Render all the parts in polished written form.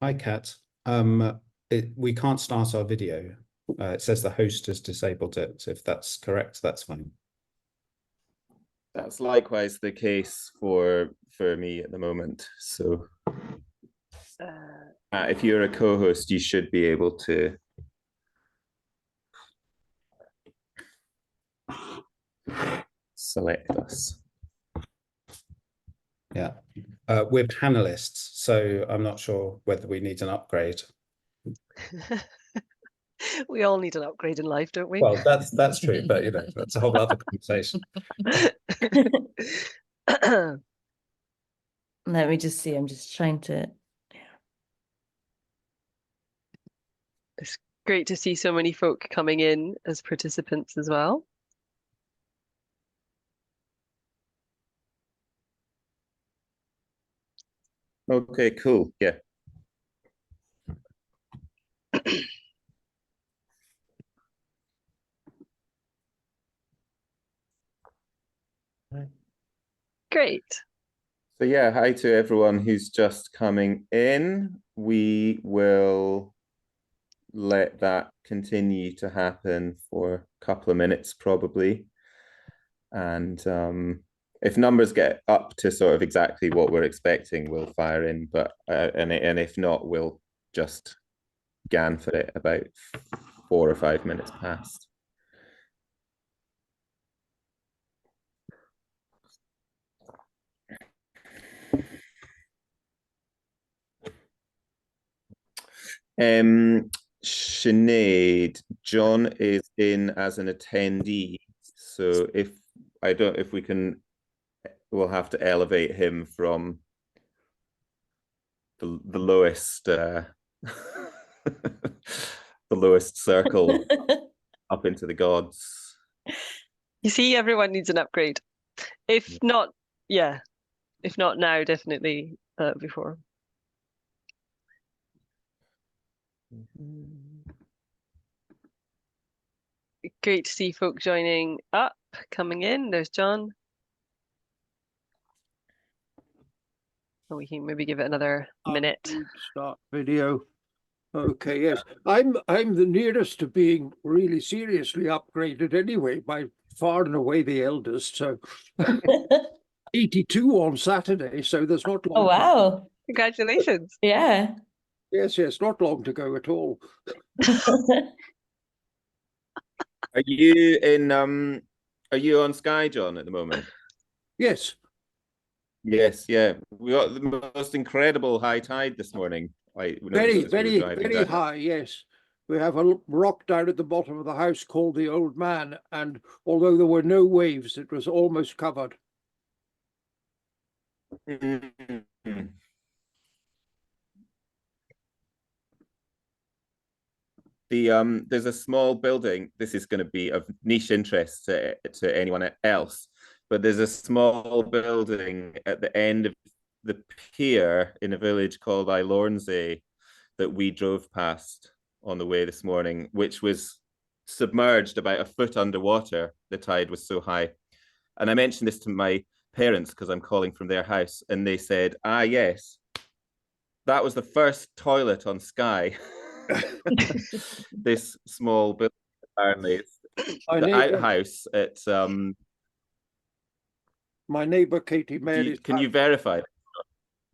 Hi, Cat. We can't start our video. It says the host has disabled it. If that's correct, that's fine. That's likewise the case for me at the moment. So if you're a co-host, you should be able to select us. Yeah. We're panelists, so I'm not sure whether we need an upgrade. We all need an upgrade in life, don't we? Well, that's true, but you know, that's a whole other conversation. Let me just see. I'm just trying to. It's great to see so many folk coming in as participants as well. Okay, cool. Yeah. Great. So yeah, hi to everyone who's just coming in. We will let that continue to happen for a couple of minutes probably. And if numbers get up to sort of exactly what we're expecting, we'll fire in. But and if not, we'll just gan for it about 4 or 5 minutes past. Sinead, John is in as an attendee. So if we can, we'll have to elevate him from the lowest the lowest circle up into the gods. You see, everyone needs an upgrade. If not, yeah. If not now, definitely before. Great to see folk joining up, coming in. There's John. Oh, we can maybe give it another minute. Start video. Okay, yes. I'm the nearest to being really seriously upgraded anyway, by far and away the eldest. So 82 on Saturday, so there's not long. Oh, wow. Congratulations. Yeah. Yes, not long to go at all. Are you in are you on Sky, John, at the moment? Yes. Yes, yeah. We got the most incredible high tide this morning. Very high, yes. We have a rock down at the bottom of the house called the Old Man, and although there were no waves, it was almost covered. Mm-hmm. There's a small building. This is going to be of niche interest to anyone else, but there's a small building at the end of the pier in a village called Ilornsay that we drove past on the way this morning, which was submerged about a foot underwater. The tide was so high. And I mentioned this to my parents because I'm calling from their house, and they said, ah, yes, that was the first toilet on Skye. This small building, apparently it's the outhouse at my neighbour Katie Mary's can you verify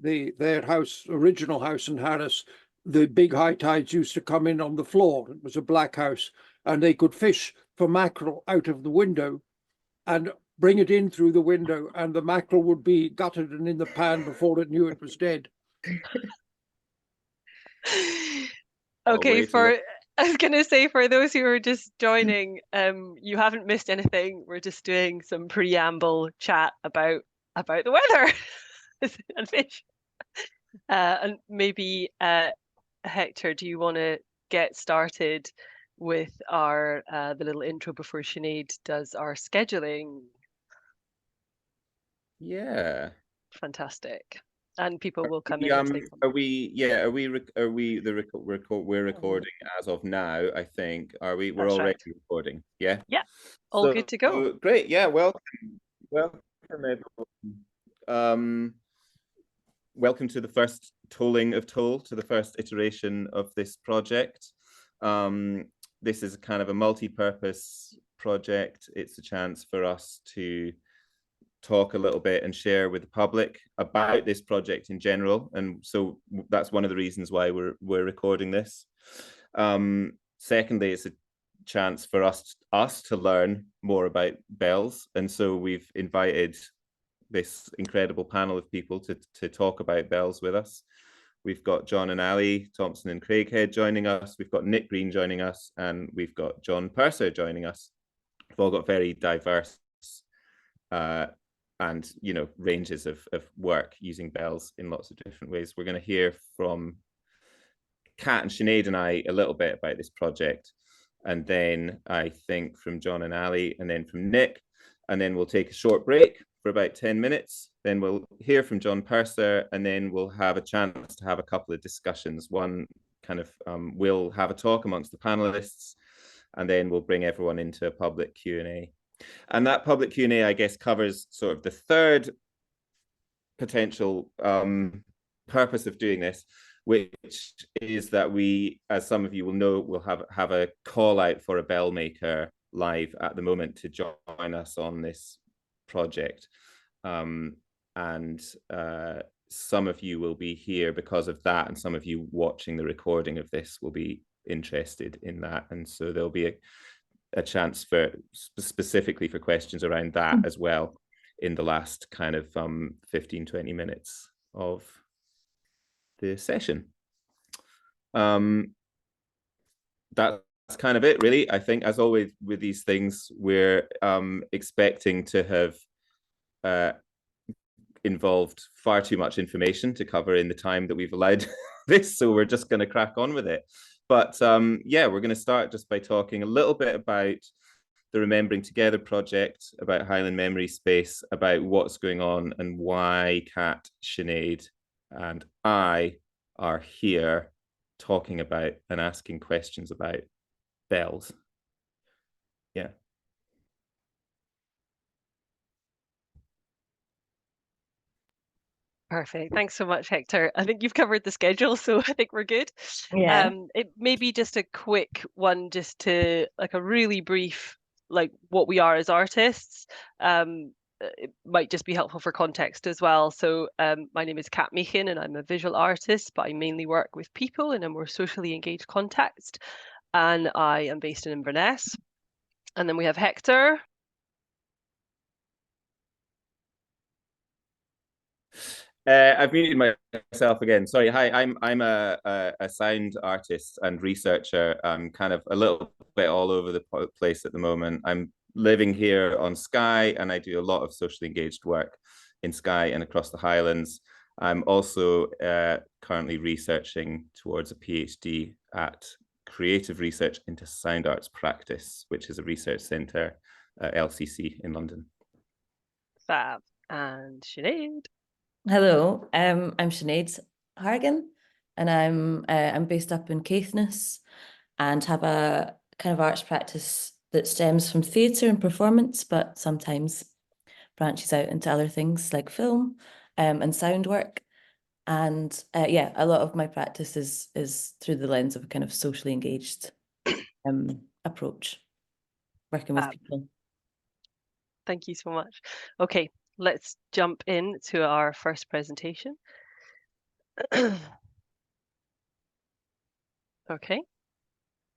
their original house in Harris? The big high tides used to come in on the floor. It was a black house, and they could fish for mackerel out of the window and bring it in through the window, and the mackerel would be gutted and in the pan before it knew it was dead. Okay, I was gonna say, for those who are just joining, you haven't missed anything. We're just doing some preamble chat about the weather and fish. And maybe Hector, do you want to get started with our the little intro before Sinead does our scheduling? Yeah. Fantastic. And people will come in. We're recording as of now, I think. We're already recording. Yeah. Yeah. All good to go. Great. Yeah. Welcome everyone. welcome to the first tolling of Toll, to the first iteration of this project. This is kind of a multi-purpose project. It's a chance for us to talk a little bit and share with the public about this project in general. And so that's one of the reasons why we're recording this. Secondly, it's a chance for us to learn more about bells. And so we've invited this incredible panel of people to talk about bells with us. We've got John and Ali Thompson and Craighead joining us. We've got Nick Green joining us, and we've got John Purser joining us. We've all got very diverse and ranges of work using bells in lots of different ways. We're going to hear from Cat and Sinead and I a little bit about this project, and then I think from John and Ali, and then from Nick, and then we'll take a short break for about 10 minutes. Then we'll hear from John Purser, and then we'll have a chance to have a couple of discussions. One kind of, we'll have a talk amongst the panelists, and then we'll bring everyone into a public Q&A. And that public Q&A, I guess, covers sort of the third potential purpose of doing this, which is that we, as some of you will know, will have a call out for a bell maker live at the moment to join us on this project. And some of you will be here because of that, and some of you watching the recording of this will be interested in that. And so there'll be a chance for specifically for questions around that as well in the last kind of 15-20 minutes of the session. That's kind of it, really. I think, as always with these things, we're expecting to have involved far too much information to cover in the time that we've allowed this, so we're just going to crack on with it. But yeah, we're going to start just by talking a little bit about the Remembering Together project, about Highland Memory Space, about what's going on and why Cat, Sinead and I are here talking about and asking questions about bells. Yeah. Perfect. Thanks so much, Hector. I think you've covered the schedule, so I think we're good. Yeah. It may be just a quick one, just to like a really brief, like what we are as artists. It might just be helpful for context as well. So my name is Cat Meighan and I'm a visual artist, but I mainly work with people in a more socially engaged context. And I am based in Inverness. And then we have Hector. I've muted myself again. Sorry. Hi, I'm a sound artist and researcher. I'm kind of a little bit all over the place at the moment. I'm living here on Skye, and I do a lot of socially engaged work in Skye and across the Highlands. I'm also currently researching towards a PhD at Creative Research into Sound Arts Practice, which is a research centre at LCC in London. Fab. And Sinead. Hello, I'm Sinéad Hargan, and I'm based up in Caithness and have a kind of arts practice that stems from theatre and performance, but sometimes branches out into other things like film and sound work. And yeah, a lot of my practice is through the lens of a kind of socially engaged approach, working with people. Thank you so much. Okay, let's jump into our first presentation. Okay,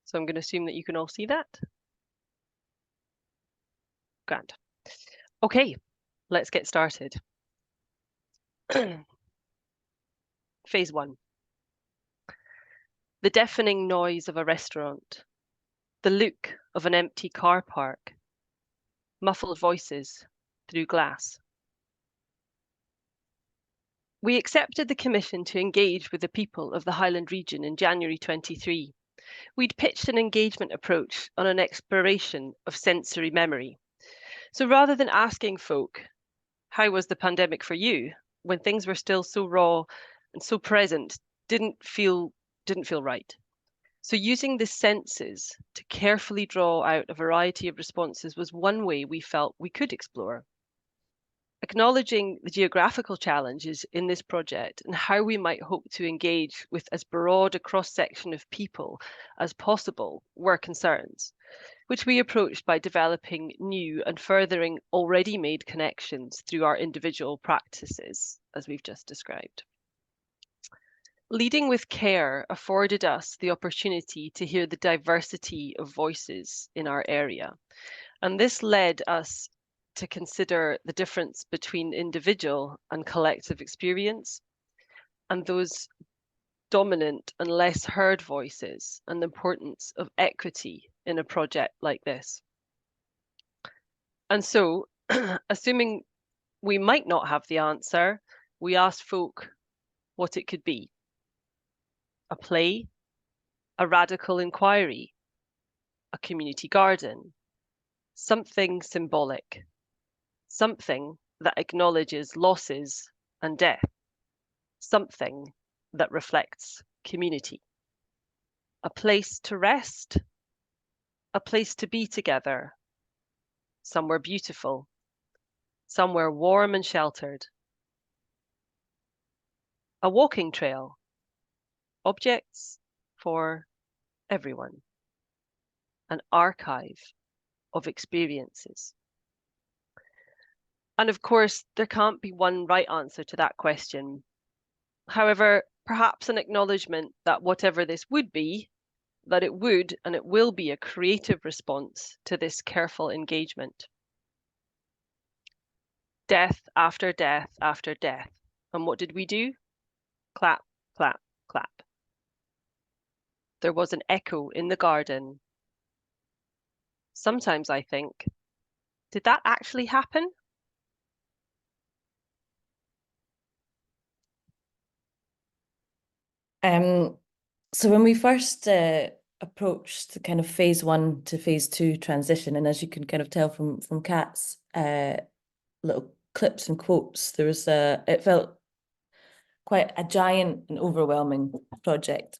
so I'm going to assume that you can all see that. Grand. Okay, let's get started. Phase 1. The deafening noise of a restaurant, the look of an empty car park, muffled voices through glass. We accepted the commission to engage with the people of the Highland region in January 23. We'd pitched an engagement approach on an exploration of sensory memory. So rather than asking folk, how was the pandemic for you, when things were still so raw and so present, didn't feel right. So using the senses to carefully draw out a variety of responses was one way we felt we could explore. acknowledging the geographical challenges in this project and how we might hope to engage with as broad a cross-section of people as possible were concerns, which we approached by developing new and furthering already made connections through our individual practices, as we've just described. Leading with care afforded us the opportunity to hear the diversity of voices in our area, and this led us to consider the difference between individual and collective experience, and those dominant and less heard voices, and the importance of equity in a project like this. And so, assuming we might not have the answer, we asked folk what it could be. A play, a radical inquiry, a community garden, something symbolic, something that acknowledges losses and death, something that reflects community. A place to rest, a place to be together, somewhere beautiful, somewhere warm and sheltered. A walking trail, objects for everyone. An archive of experiences. And of course, there can't be one right answer to that question. However, perhaps an acknowledgement that whatever this would be, that it would and it will be a creative response to this careful engagement. Death after death after death. And what did we do? Clap, clap, clap. There was an echo in the garden. Sometimes I think, did that actually happen? So when we first approached the kind of phase 1 to phase 2 transition, and as you can kind of tell from Cat's little clips and quotes, there was it felt quite a giant and overwhelming project.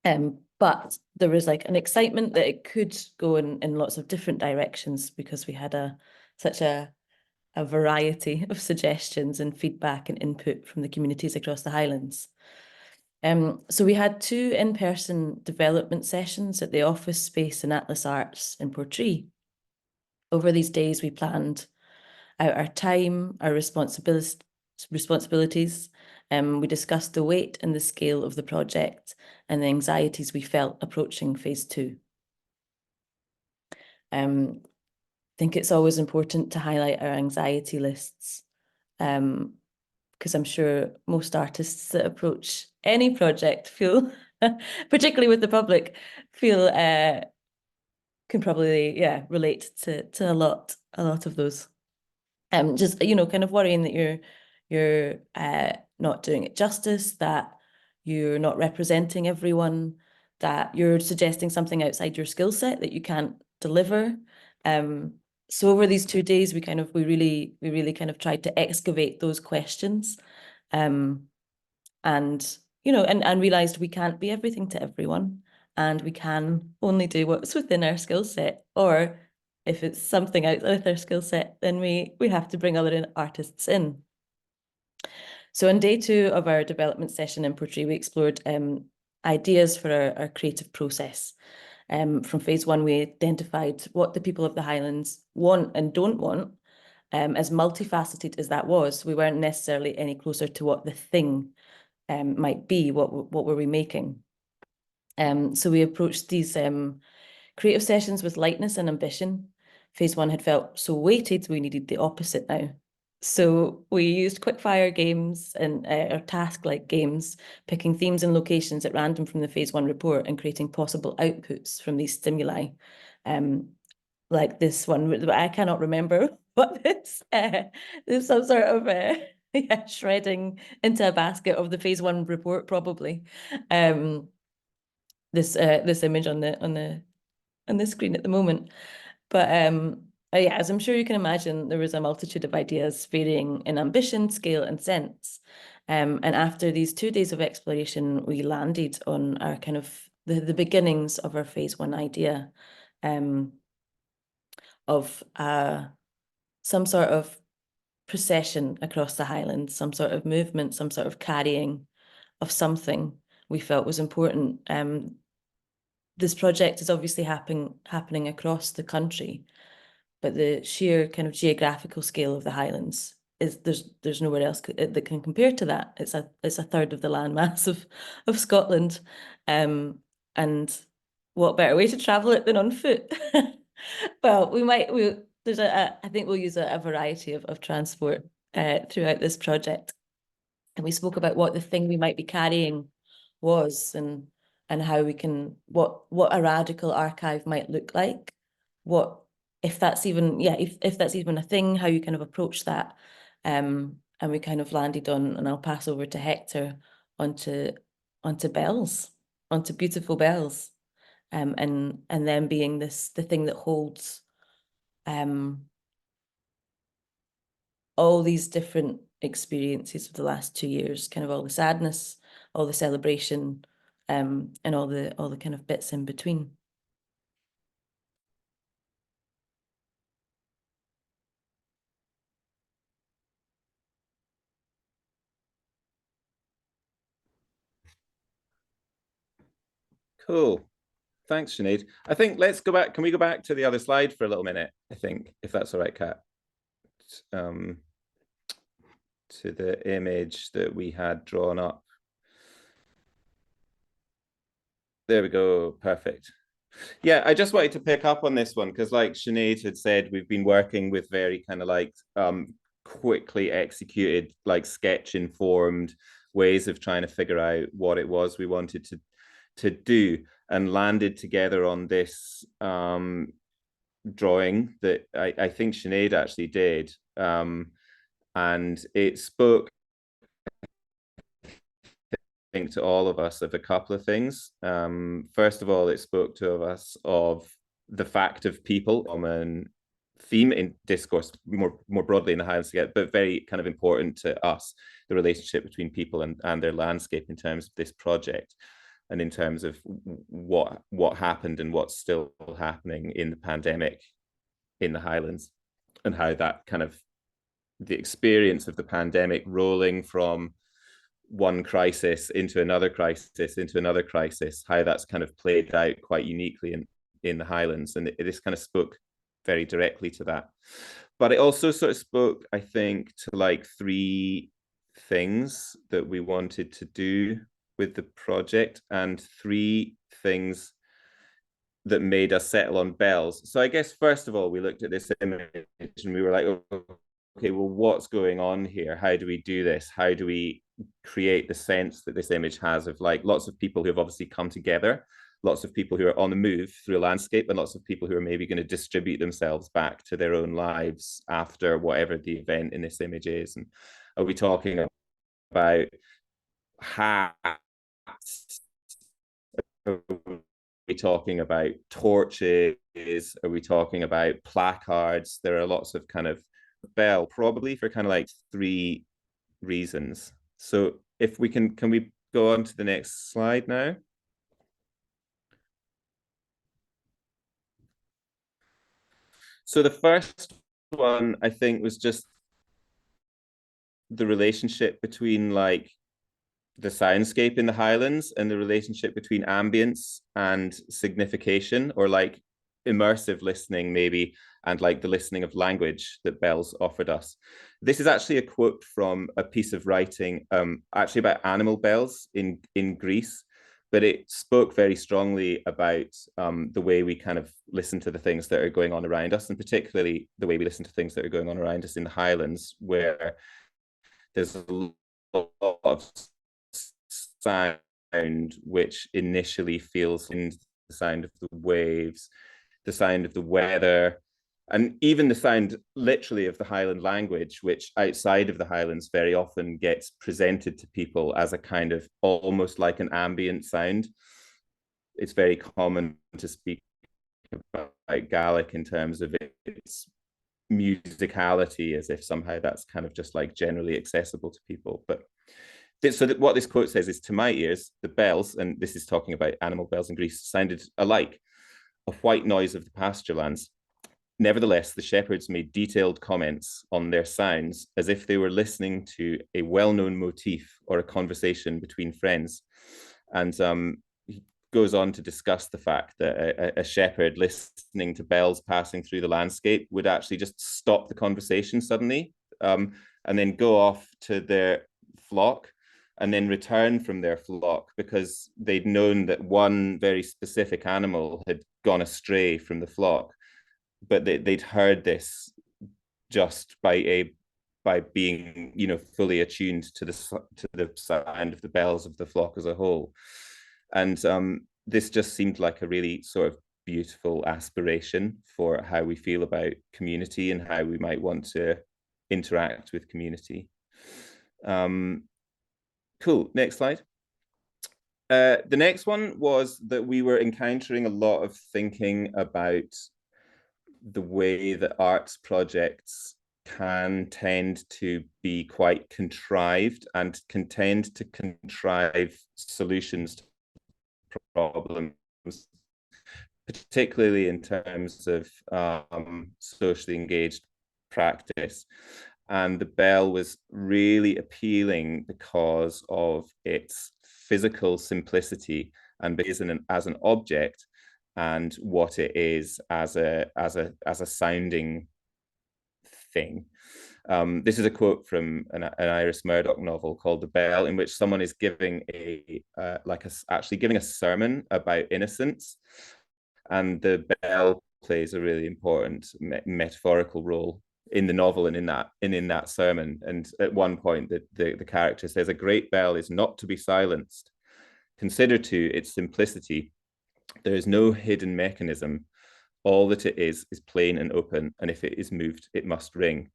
But there was like an excitement that it could go in lots of different directions because we had such a variety of suggestions and feedback and input from the communities across the Highlands. So we had 2 in-person development sessions at the office space in Atlas Arts in Portree. Over these days, we planned out our time, our responsibilities. We discussed the weight and the scale of the project and the anxieties we felt approaching phase 2. I think it's always important to highlight our anxiety lists, because I'm sure most artists that approach any project feel, particularly with the public, feel can probably relate to a lot of those. Just kind of worrying that you're not doing it justice, that you're not representing everyone, that you're suggesting something outside your skill set that you can't deliver. So over these 2 days, we really kind of tried to excavate those questions, and realized we can't be everything to everyone, and we can only do what's within our skill set. Or if it's something outside our skill set, then we have to bring other artists in. So on day 2 of our development session in Portree, we explored ideas for our creative process. From phase 1, we identified what the people of the Highlands want and don't want. As multifaceted as that was, we weren't necessarily any closer to what the thing might be. What were we making? So we approached these creative sessions with lightness and ambition. Phase 1 had felt so weighted, we needed the opposite now. So we used quickfire games and or task-like games, picking themes and locations at random from the phase 1 report and creating possible outputs from these stimuli. Like this one, I cannot remember what this. There's some sort of shredding into a basket of the phase 1 report, probably. This image on the screen at the moment, but as I'm sure you can imagine, there was a multitude of ideas varying in ambition, scale, and sense. And after these 2 days of exploration, we landed on our kind of the beginnings of our phase 1 idea, of some sort of procession across the Highlands, some sort of movement, some sort of carrying of something we felt was important. This project is obviously happening across the country, but the sheer kind of geographical scale of the Highlands is there's nowhere else that can compare to that. It's a third of the landmass of Scotland, and what better way to travel it than on foot? Well, I think we'll use a variety of transport throughout this project, and we spoke about what the thing we might be carrying was, and how we can what a radical archive might look like, what if that's even if that's even a thing, how you kind of approach that, and we kind of landed on, and I'll pass over to Hector, onto bells, onto beautiful bells, and then being the thing that holds all these different experiences of the last 2 years, kind of all the sadness, all the celebration, and all the kind of bits in between. Cool. Thanks, Sinead. I think let's go back. Can we go back to the other slide for a little minute? I think, if that's all right, Kat. To the image that we had drawn up. There we go. Perfect. Yeah, I just wanted to pick up on this one because, like Sinead had said, we've been working with very kind of like quickly executed, like sketch-informed ways of trying to figure out what it was we wanted to do, and landed together on this drawing that I think Sinead actually did, and it spoke, I think, to all of us of a couple of things. First of all, it spoke to us of the fact of people, common theme in discourse more broadly in the Highlands together, but very kind of important to us, the relationship between people and their landscape in terms of this project, and in terms of what happened and what's still happening in the pandemic in the Highlands, and how that kind of the experience of the pandemic rolling from one crisis into another crisis, how that's kind of played out quite uniquely in the Highlands. And it just kind of spoke very directly to that. But it also sort of spoke, I think, to like 3 things that we wanted to do with the project, and 3 things that made us settle on bells. So I guess, first of all, we looked at this image and we were like, okay, well, what's going on here? How do we do this? How do we create the sense that this image has of like lots of people who have obviously come together, lots of people who are on the move through a landscape, and lots of people who are maybe going to distribute themselves back to their own lives after whatever the event in this image is? And are we talking about hats? Are we talking about torches? Are we talking about placards? There are lots of kind of bell, probably for kind of like 3 reasons. So if we can we go on to the next slide now? So the first one, I think, was just the relationship between like the soundscape in the Highlands and the relationship between ambience and signification, or like immersive listening maybe, and like the listening of language that bells offered us. This is actually a quote from a piece of writing actually about animal bells in Greece, but it spoke very strongly about the way we kind of listen to the things that are going on around us, and particularly the way we listen to things that are going on around us in the Highlands, where there's a lot of sound which initially feels in the sound of the waves, the sound of the weather, and even the sound literally of the Highland language, which outside of the Highlands very often gets presented to people as a kind of almost like an ambient sound. It's very common to speak about Gaelic in terms of its musicality, as if somehow that's kind of just like generally accessible to people. But so that what this quote says is, to my ears, the bells, and this is talking about animal bells in Greece, sounded alike, a white noise of the pasture lands. Nevertheless, the shepherds made detailed comments on their sounds as if they were listening to a well-known motif or a conversation between friends. And he goes on to discuss the fact that a shepherd listening to bells passing through the landscape would actually just stop the conversation suddenly, and then go off to their flock and then return from their flock because they'd known that one very specific animal had gone astray from the flock. But they'd heard this just by being, you know, fully attuned to the sound of the bells of the flock as a whole. And this just seemed like a really sort of beautiful aspiration for how we feel about community and how we might want to interact with community. Cool, next slide. The next one was that we were encountering a lot of thinking about the way that arts projects can tend to be quite contrived and can tend to contrive solutions to problems, particularly in terms of socially engaged practice. And the bell was really appealing because of its physical simplicity and as an object, and what it is as a sounding thing. This is a quote from an Iris Murdoch novel called The Bell, in which someone is giving actually giving a sermon about innocence, and the bell plays a really important metaphorical role in the novel and in that sermon. And at one point, the character says, "A great bell is not to be silenced. Consider too its simplicity. There is no hidden mechanism. All that it is plain and open, and if it is moved, it must ring."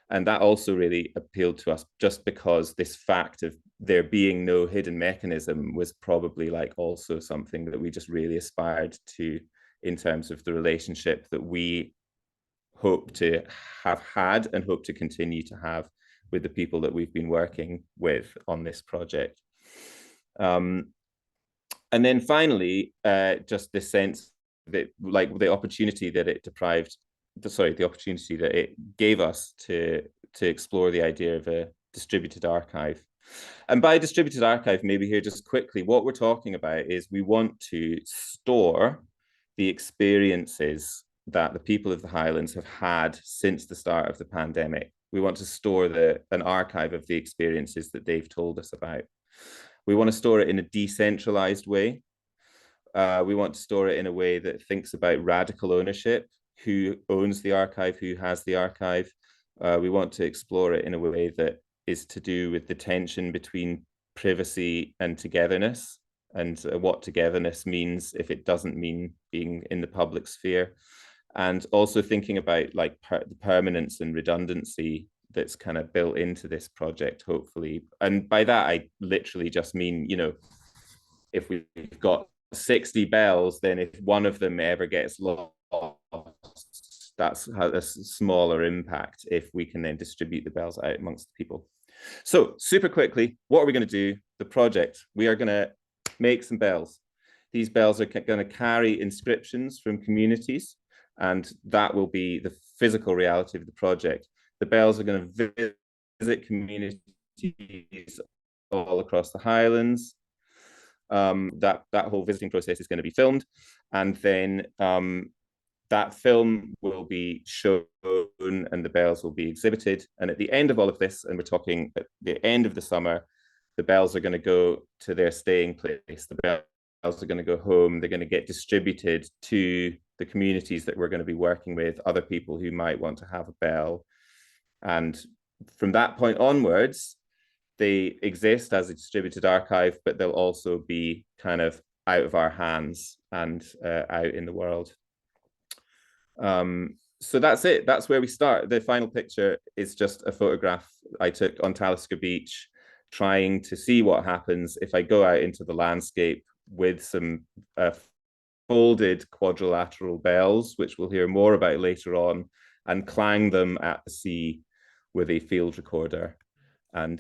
And that also really appealed to us, just because this fact of there being no hidden mechanism was probably like also something that we just really aspired to in terms of the relationship that we hope to have had and hope to continue to have with the people that we've been working with on this project. And then finally, just this sense that, like, the opportunity that it the opportunity that it gave us to explore the idea of a distributed archive. And by distributed archive, maybe here just quickly, what we're talking about is we want to store the experiences that the people of the Highlands have had since the start of the pandemic. We want to store an archive of the experiences that they've told us about. We want to store it in a decentralized way. We want to store it in a way that thinks about radical ownership, who owns the archive, who has the archive. We want to explore it in a way that is to do with the tension between privacy and togetherness, and what togetherness means if it doesn't mean being in the public sphere. And also thinking about like the permanence and redundancy that's kind of built into this project, hopefully. And by that, I literally just mean, you know, if we've got 60 bells, then if one of them ever gets lost, that's a smaller impact if we can then distribute the bells out amongst the people. So super quickly, what are we going to do? The project, we are going to make some bells. These bells are going to carry inscriptions from communities, and that will be the physical reality of the project. The bells are going to visit communities all across the Highlands. That whole visiting process is going to be filmed, and then that film will be shown and the bells will be exhibited. And at the end of all of this, and we're talking at the end of the summer, the bells are going to go to their staying place. The bells are going to go home. They're going to get distributed to the communities that we're going to be working with, other people who might want to have a bell. And from that point onwards, they exist as a distributed archive, but they'll also be kind of out of our hands and out in the world. So that's it. That's where we start. The final picture is just a photograph I took on Talisker Beach, trying to see what happens if I go out into the landscape with some folded quadrilateral bells, which we'll hear more about later on, and clang them at the sea with a field recorder. And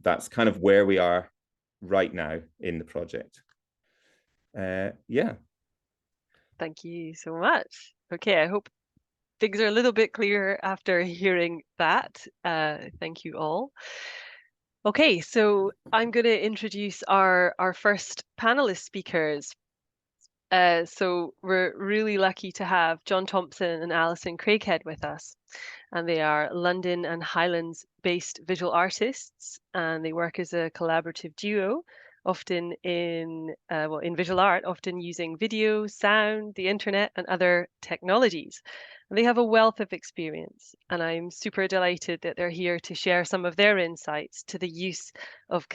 that's kind of where we are right now in the project. Yeah. Thank you so much. Okay, I hope things are a little bit clearer after hearing that. Thank you all. Okay, so I'm going to introduce our first panelist speakers. So we're really lucky to have John Thompson and Alison Craighead with us. And they are London and Highlands based visual artists, and they work as a collaborative duo, often in visual art, often using video, sound, the internet and other technologies. And they have a wealth of experience, and I'm super delighted that they're here to share some of their insights to the use of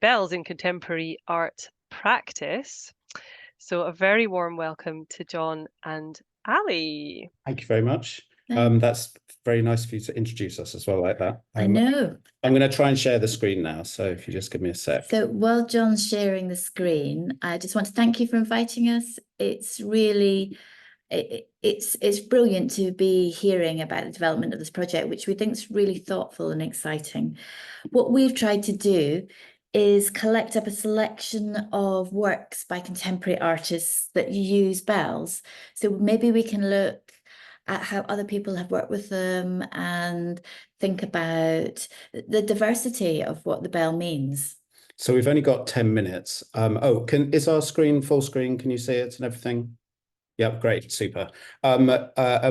bells in contemporary art practice. So a very warm welcome to John and Ali. Thank you very much. That's very nice of you to introduce us as well like that. I know. I'm going to try and share the screen now, so if you just give me a sec. So while John's sharing the screen, I just want to thank you for inviting us. It's really, it's brilliant to be hearing about the development of this project, which we think is really thoughtful and exciting. What we've tried to do is collect up a selection of works by contemporary artists that use bells. So maybe we can look at how other people have worked with them and think about the diversity of what the bell means. So we've only got 10 minutes. Is our screen full screen? Can you see it and everything? Yep, great, super. And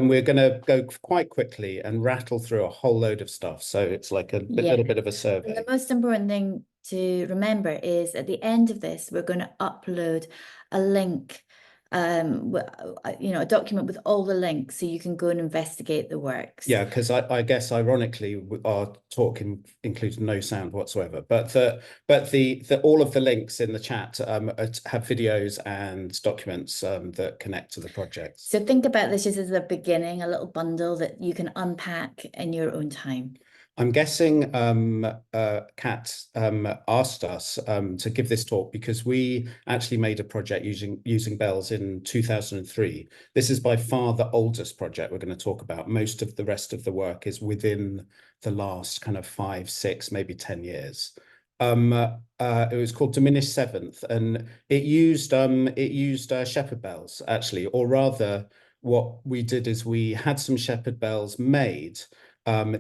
we're going to go quite quickly and rattle through a whole load of stuff. So it's like a little bit of a survey. And the most important thing to remember is at the end of this, we're going to upload a link, a document with all the links, so you can go and investigate the works. Yeah, because I guess ironically our talk includes no sound whatsoever, but all of the links in the chat have videos and documents that connect to the project. So think about this just as a beginning, a little bundle that you can unpack in your own time. I'm guessing Cat asked us to give this talk because we actually made a project using bells in 2003. This is by far the oldest project we're going to talk about. Most of the rest of the work is within the last kind of 5, 6, maybe 10 years. It was called Diminished Seventh, and it used shepherd bells actually, or rather, what we did is we had some shepherd bells made.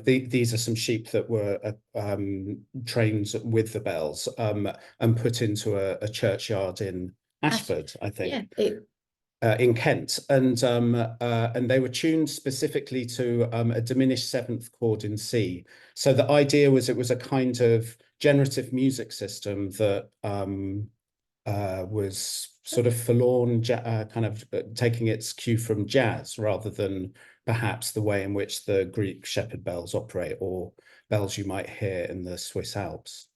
These are some sheep that were trained with the bells and put into a churchyard in Ashford, I think, in Kent, and they were tuned specifically to a diminished seventh chord in C. So the idea was it was a kind of generative music system that was sort of forlorn, kind of taking its cue from jazz rather than perhaps the way in which the Greek shepherd bells operate, or bells you might hear in the Swiss Alps.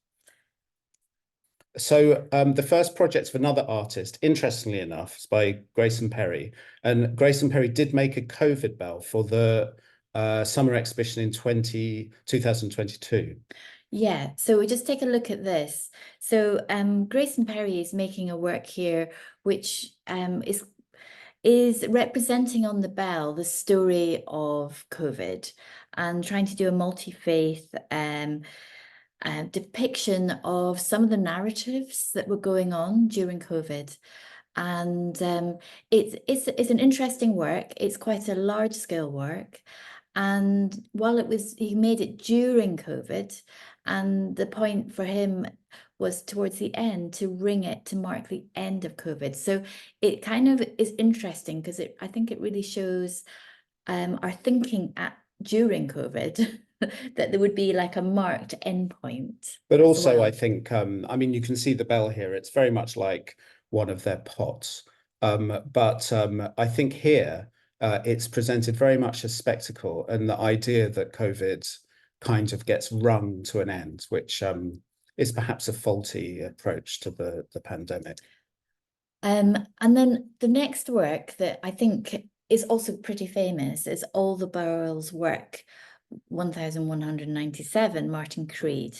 So the first project of another artist, interestingly enough, is by Grayson Perry. And Grayson Perry did make a COVID bell for the summer exhibition in 2022. Yeah, so we just take a look at this. So Grayson Perry is making a work here which is representing on the bell the story of COVID and trying to do a multi-faith depiction of some of the narratives that were going on during COVID. And it's an interesting work. It's quite a large scale work. And while he made it during COVID, and the point for him was towards the end to ring it to mark the end of COVID. So it kind of is interesting because I think it really shows our thinking during COVID that there would be like a marked endpoint. But also, I think, I mean, you can see the bell here. It's very much like one of their pots. But I think here it's presented very much as spectacle, and the idea that COVID kind of gets rung to an end, which is perhaps a faulty approach to the pandemic. And then the next work that I think is also pretty famous is All the Barrels' work, 1197, Martin Creed.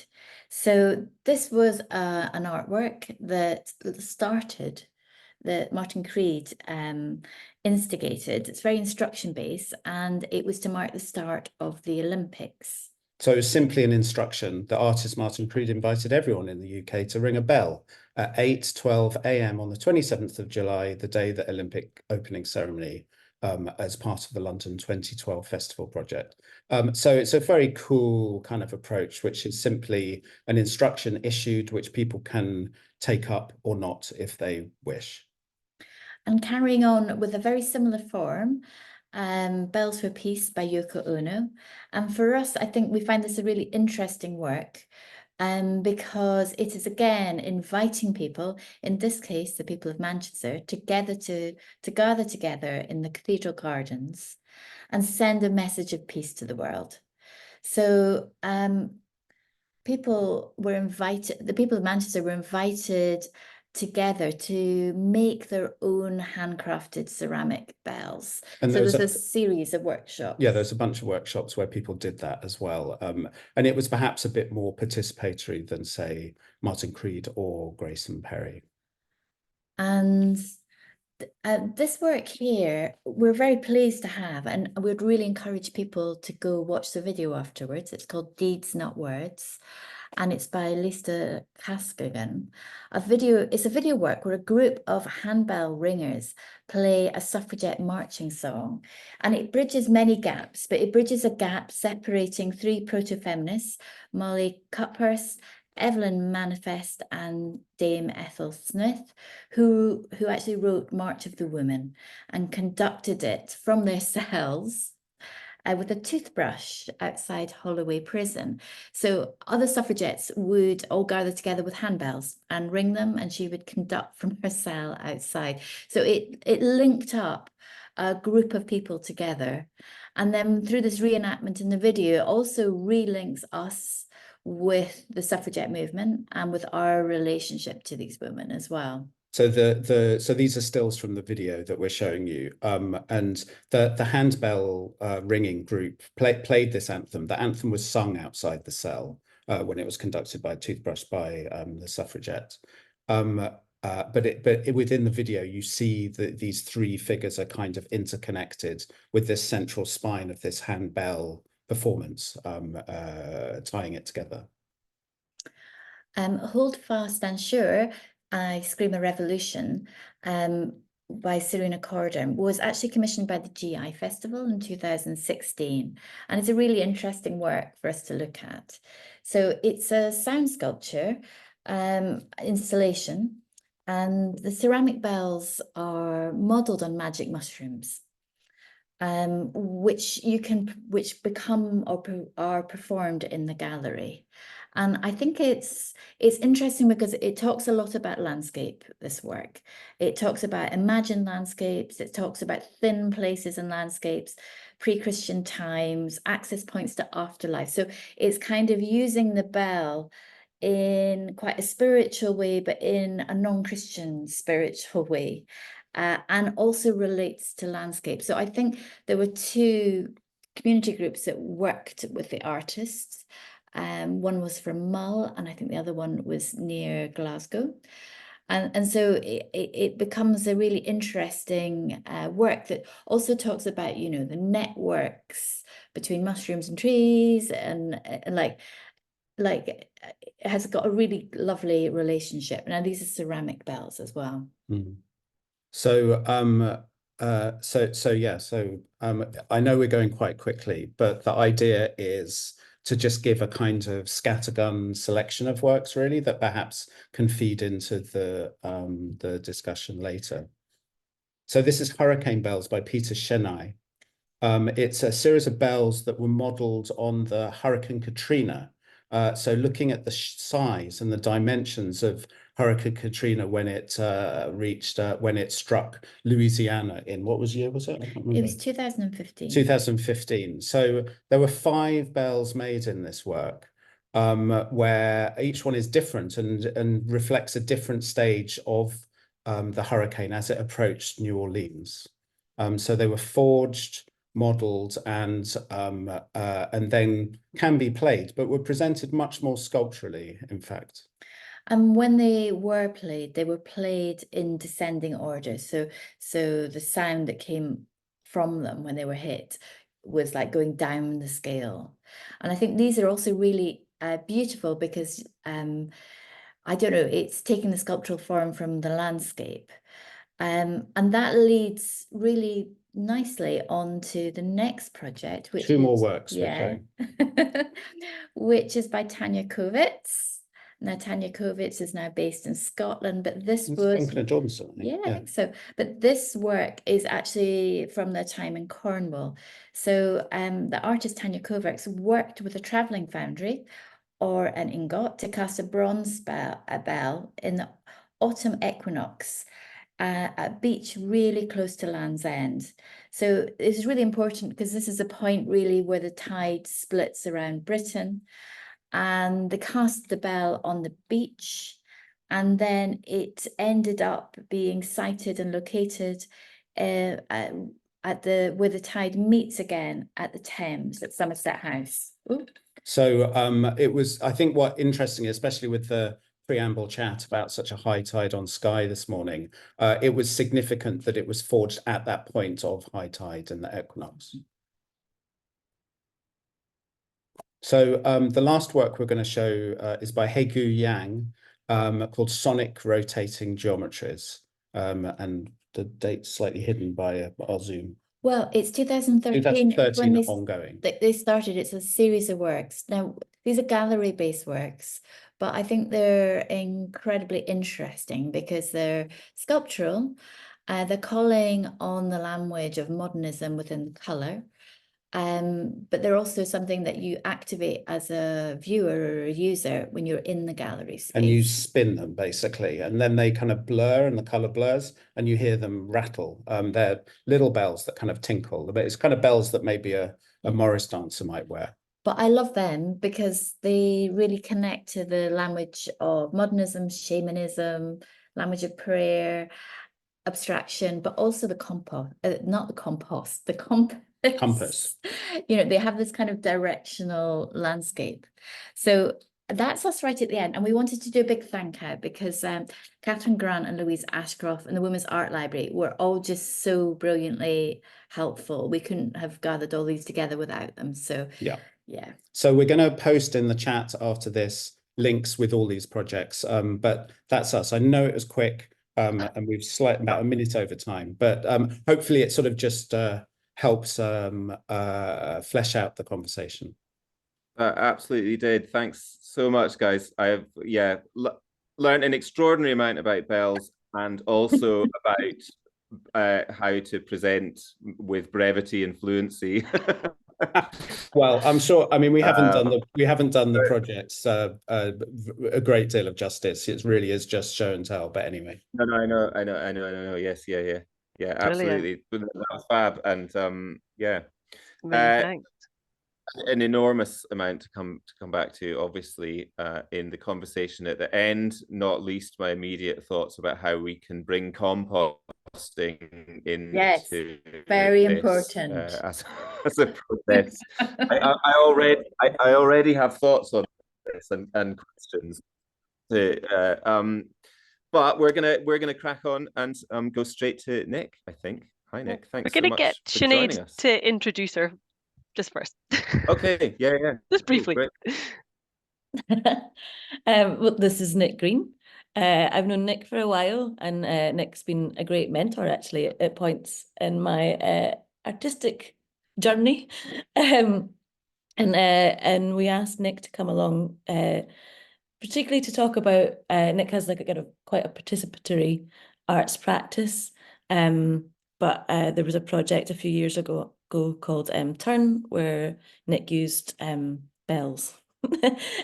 So this was an artwork that started, that Martin Creed instigated. It's very instruction based, and it was to mark the start of the Olympics. So simply an instruction. The artist Martin Creed invited everyone in the UK to ring a bell at 8:12 a.m. on the 27th of July, the day the Olympic opening ceremony as part of the London 2012 Festival project. So it's a very cool kind of approach, which is simply an instruction issued, which people can take up or not if they wish. And carrying on with a very similar form, Bells for Peace by Yoko Ono. And for us, I think we find this a really interesting work because it is again inviting people, in this case, the people of Manchester, to gather together in the cathedral gardens and send a message of peace to the world. So people were invited, the people of Manchester were invited together to make their own handcrafted ceramic bells. And so there's a series of workshops. Yeah, there's a bunch of workshops where people did that as well. And it was perhaps a bit more participatory than, say, Martin Creed or Grayson Perry. And this work here, we're very pleased to have, and we'd really encourage people to go watch the video afterwards. It's called Deeds, Not Words, and it's by Lisa Caskogan. It's a video work where a group of handbell ringers play a suffragette marching song, and it bridges many gaps, but it bridges a gap separating three proto-feminists, Molly Cuphurst, Evelyn Manifest and Dame Ethel Smith, who actually wrote March of the Women and conducted it from their cells with a toothbrush outside Holloway Prison. So other suffragettes would all gather together with handbells and ring them, and she would conduct from her cell outside. So it linked up a group of people together. And then through this reenactment in the video, it also relinks us with the suffragette movement and with our relationship to these women as well. So so these are stills from the video that we're showing you, and the handbell ringing group played this anthem. The anthem was sung outside the cell when it was conducted by Toothbrush by the suffragette. But within the video, you see that these three figures are kind of interconnected with this central spine of this handbell performance, tying it together. Hold Fast and Sure, I Scream a Revolution by Serena Corder was actually commissioned by the GI Festival in 2016. And it's a really interesting work for us to look at. So it's a sound sculpture installation, and the ceramic bells are modelled on magic mushrooms, which become or are performed in the gallery. And I think it's interesting because it talks a lot about landscape, this work. It talks about imagined landscapes, it talks about thin places and landscapes, pre-Christian times, access points to afterlife. So it's kind of using the bell in quite a spiritual way, but in a non-Christian spiritual way, and also relates to landscape. So I think there were two community groups that worked with the artists. One was from Mull, and I think the other one was near Glasgow. And so it becomes a really interesting work that also talks about, you know, the networks between mushrooms and trees, and like it has got a really lovely relationship. Now these are ceramic bells as well. Mm. So I know we're going quite quickly, but the idea is to just give a kind of scattergun selection of works, really, that perhaps can feed into the discussion later. So this is Hurricane Bells by Peter Chennai. It's a series of bells that were modelled on the Hurricane Katrina. So looking at the size and the dimensions of Hurricane Katrina when it struck Louisiana in what year was it? I can't remember. It was 2015. 2015. So there were 5 bells made in this work, where each one is different and reflects a different stage of the hurricane as it approached New Orleans. So they were forged, modelled, and then can be played, but were presented much more sculpturally, in fact. And when they were played in descending order. So the sound that came from them when they were hit was like going down the scale. And I think these are also really beautiful because, I don't know, it's taking the sculptural form from the landscape. And that leads really nicely on to the next project, which Two more is, works, yeah, okay. which is by Tanya Kovitz. Now, Tanya Kovitz is now based in Scotland, but this It's was, Duncan and Johnson, I think. yeah, I think so. But this work is actually from their time in Cornwall. So the artist Tanya Kovitz worked with a travelling foundry or an ingot to cast a bronze bell in the autumn equinox at a beach really close to Land's End. So this is really important because this is a point really where the tide splits around Britain, and they cast the bell on the beach, and then it ended up being sighted and located at the where the tide meets again at the Thames at Somerset House. Ooh. So it was, I think what interesting, especially with the preamble chat about such a high tide on Skye this morning, it was significant that it was forged at that point of high tide and the equinox. So the last work we're going to show is by Hegu Yang, called Sonic Rotating Geometries. And the date's slightly hidden by our Zoom. Well, it's 2013, 2013 when ongoing. they started. It's a series of works. Now, these are gallery-based works, but I think they're incredibly interesting because they're sculptural. They're calling on the language of modernism within colour. But they're also something that you activate as a viewer or a user when you're in the gallery space. And you spin them basically, and then they kind of blur and the color blurs and you hear them rattle. They're little bells that kind of tinkle. It's kind of bells that maybe a Morris dancer might wear. But I love them because they really connect to the language of modernism, shamanism, language of prayer, abstraction, but also the compass, not the compost, the compass. You know, they have this kind of directional landscape. So that's us right at the end. And we wanted to do a big thank out because Catherine Grant and Louise Ashcroft and the Women's Art Library were all just so brilliantly helpful. We couldn't have gathered all these together without them. So yeah. So we're going to post in the chat after this links with all these projects. But that's us. I know it was quick. And we've slightly about a minute over time, but hopefully it sort of just helps flesh out the conversation. Absolutely did. Thanks so much, guys. I have learned an extraordinary amount about bells and also about how to present with brevity and fluency. Well, I'm sure. I mean, we haven't done the projects a great deal of justice. It really is just show and tell. But anyway. No, I know. Yes, yeah, absolutely. That was fab, and yeah. Thanks. An enormous amount to come back to, obviously, in the conversation at the end, not least my immediate thoughts about how we can bring composting into very this, important as a process. I already have thoughts on this and questions. But we're gonna crack on and go straight to Nick, I think. Hi, Nick. Thanks so much. We're gonna get Sinead to introduce her just first. Okay, yeah. Just briefly. Well, this is Nick Green. I've known Nick for a while, and Nick's been a great mentor actually at points in my artistic journey. And we asked Nick to come along, particularly to talk about. Nick has like a kind of quite a participatory arts practice, but there was a project a few years ago called Turn, where Nick used bells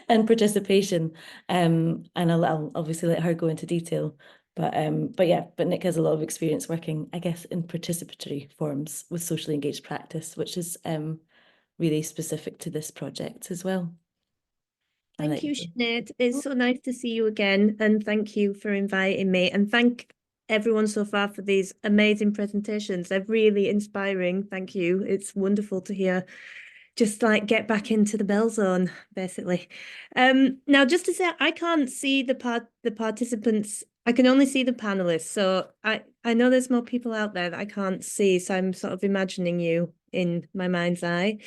and participation, and I'll obviously let her go into detail, but Nick has a lot of experience working, I guess, in participatory forms with socially engaged practice, which is really specific to this project as well. Thank you, Sinead. It's so nice to see you again, and thank you for inviting me, and thank everyone so far for these amazing presentations. They're really inspiring. Thank you. It's wonderful to hear, just like get back into the bell zone, basically. Now, just to say, I can't see the participants. I can only see the panelists. So I know there's more people out there that I can't see. So I'm sort of imagining you in my mind's eye.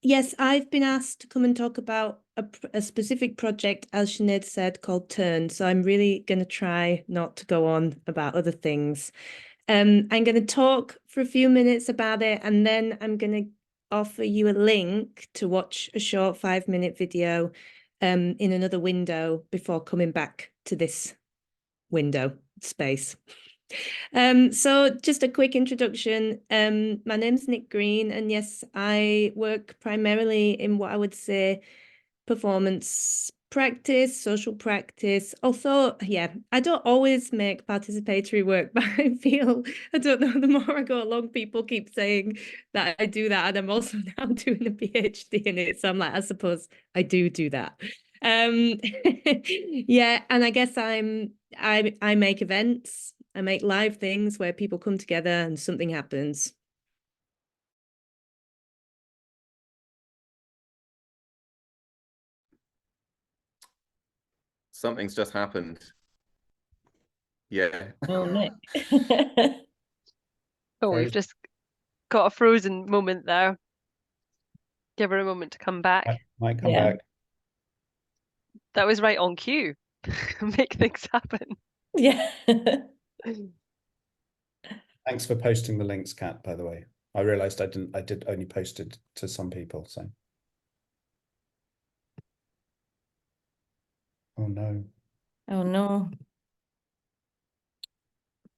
Yes, I've been asked to come and talk about a specific project, as Sinead said, called Turn. So I'm really going to try not to go on about other things. I'm going to talk for a few minutes about it, and then I'm going to offer you a link to watch a short 5-minute video in another window before coming back to this window space. So just a quick introduction. My name's Nick Green, and yes, I work primarily in what I would say performance practice, social practice. Although, yeah, I don't always make participatory work, but I feel, I don't know, the more I go along, people keep saying that I do that, and I'm also now doing a PhD in it. So I'm like, I suppose I do that. Yeah, and I guess I make events. I make live things where people come together and something happens. Something's just happened. Yeah. Oh, Nick. Oh, we've just got a frozen moment there. Give her a moment to come back. Might come Yeah. back. That was right on cue. Make things happen. Yeah. Thanks for posting the links, Kat, by the way. I realized I did only post it to some people, so. Oh no. Oh no.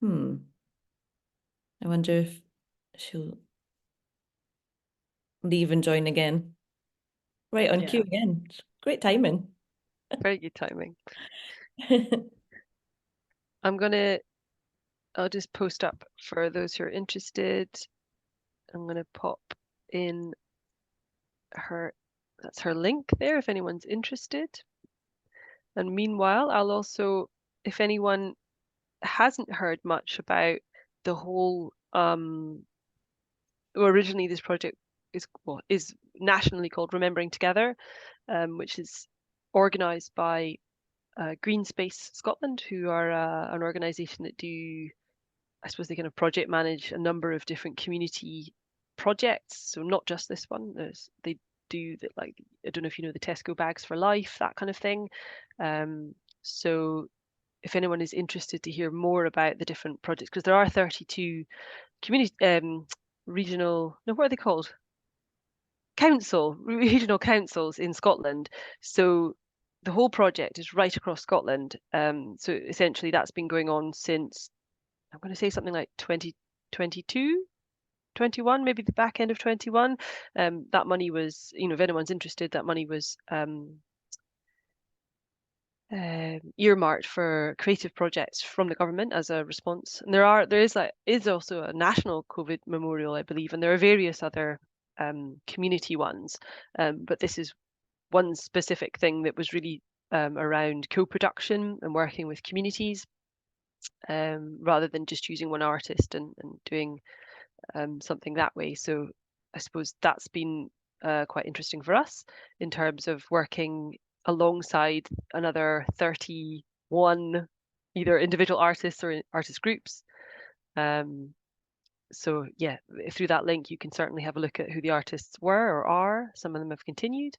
I wonder if she'll leave and join again. Right on cue again. Great timing. Very good timing. I'll just post up for those who are interested. I'm gonna pop in that's her link there if anyone's interested. And meanwhile, I'll also, if anyone hasn't heard much about the whole originally this project is nationally called Remembering Together, which is organized by Green Space Scotland, who are an organization that do, I suppose, they kind of project manage a number of different community projects. So not just this one. They do that, like, I don't know if you know the Tesco Bags for Life, that kind of thing. So if anyone is interested to hear more about the different projects, because there are 32 community regional, no, what are they called? Regional councils in Scotland. So the whole project is right across Scotland. So essentially that's been going on since, I'm going to say something like 2022, 21, maybe the back end of 21. That money was, if anyone's interested, that money was earmarked for creative projects from the government as a response. And there is also a national COVID memorial, I believe, and there are various other community ones. But this is one specific thing that was really around co-production and working with communities, rather than just using one artist and doing something that way. So I suppose that's been quite interesting for us in terms of working alongside another 31 either individual artists or artist groups. So yeah, through that link you can certainly have a look at who the artists were or are. Some of them have continued,